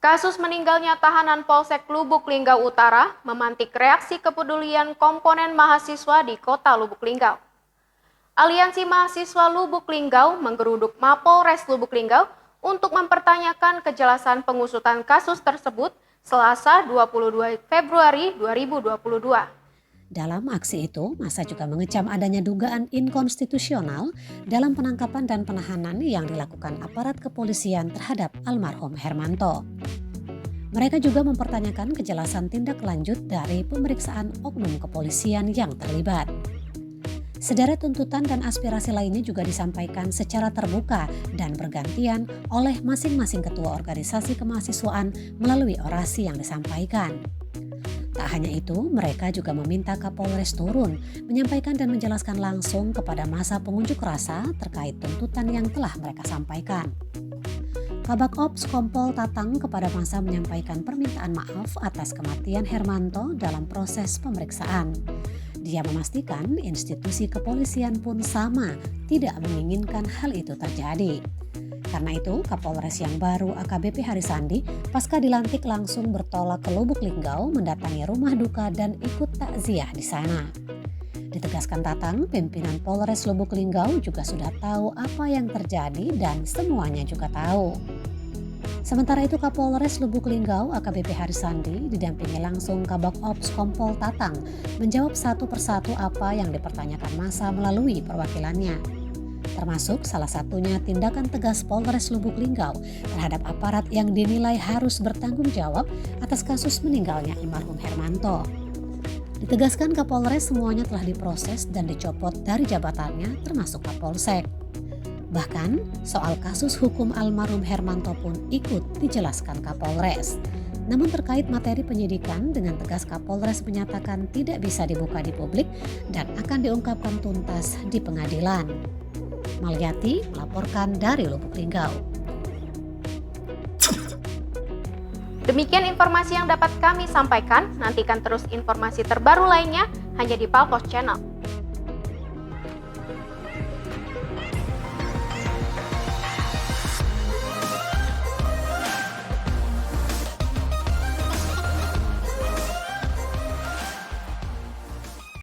Kasus meninggalnya tahanan Polsek Lubuk Linggau Utara memantik reaksi kepedulian komponen mahasiswa di Kota Lubuk Linggau. Aliansi Mahasiswa Lubuk Linggau menggeruduk Mapolres Lubuk Linggau untuk mempertanyakan kejelasan pengusutan kasus tersebut Selasa 22 Februari 2022. Dalam aksi itu, massa juga mengecam adanya dugaan inkonstitusional dalam penangkapan dan penahanan yang dilakukan aparat kepolisian terhadap almarhum Hermanto. Mereka juga mempertanyakan kejelasan tindak lanjut dari pemeriksaan oknum kepolisian yang terlibat. Sederet tuntutan dan aspirasi lainnya juga disampaikan secara terbuka dan bergantian oleh masing-masing ketua organisasi kemahasiswaan melalui orasi yang disampaikan. Tak hanya itu, mereka juga meminta Kapolres turun, menyampaikan dan menjelaskan langsung kepada massa pengunjuk rasa terkait tuntutan yang telah mereka sampaikan. Kabak Ops Kompol Tatang kepada massa menyampaikan permintaan maaf atas kematian Hermanto dalam proses pemeriksaan. Dia memastikan institusi kepolisian pun sama, tidak menginginkan hal itu terjadi. Karena itu, Kapolres yang baru AKBP Harisandi pasca dilantik langsung bertolak ke Lubuk Linggau mendatangi rumah duka dan ikut takziah di sana. Ditegaskan Tatang, pimpinan Polres Lubuk Linggau juga sudah tahu apa yang terjadi dan semuanya juga tahu. Sementara itu, Kapolres Lubuk Linggau AKBP Harisandi didampingi langsung Kabak Ops Kompol Tatang menjawab satu persatu apa yang dipertanyakan massa melalui perwakilannya. Termasuk salah satunya tindakan tegas Polres Lubuk Linggau terhadap aparat yang dinilai harus bertanggung jawab atas kasus meninggalnya almarhum Hermanto. Ditegaskan Kapolres semuanya telah diproses dan dicopot dari jabatannya termasuk Kapolsek. Bahkan soal kasus hukum almarhum Hermanto pun ikut dijelaskan Kapolres. Namun terkait materi penyidikan dengan tegas Kapolres menyatakan tidak bisa dibuka di publik dan akan diungkapkan tuntas di pengadilan. Malyati melaporkan dari Lubuk Linggau. Demikian informasi yang dapat kami sampaikan. Nantikan terus informasi terbaru lainnya hanya di Palpos Channel.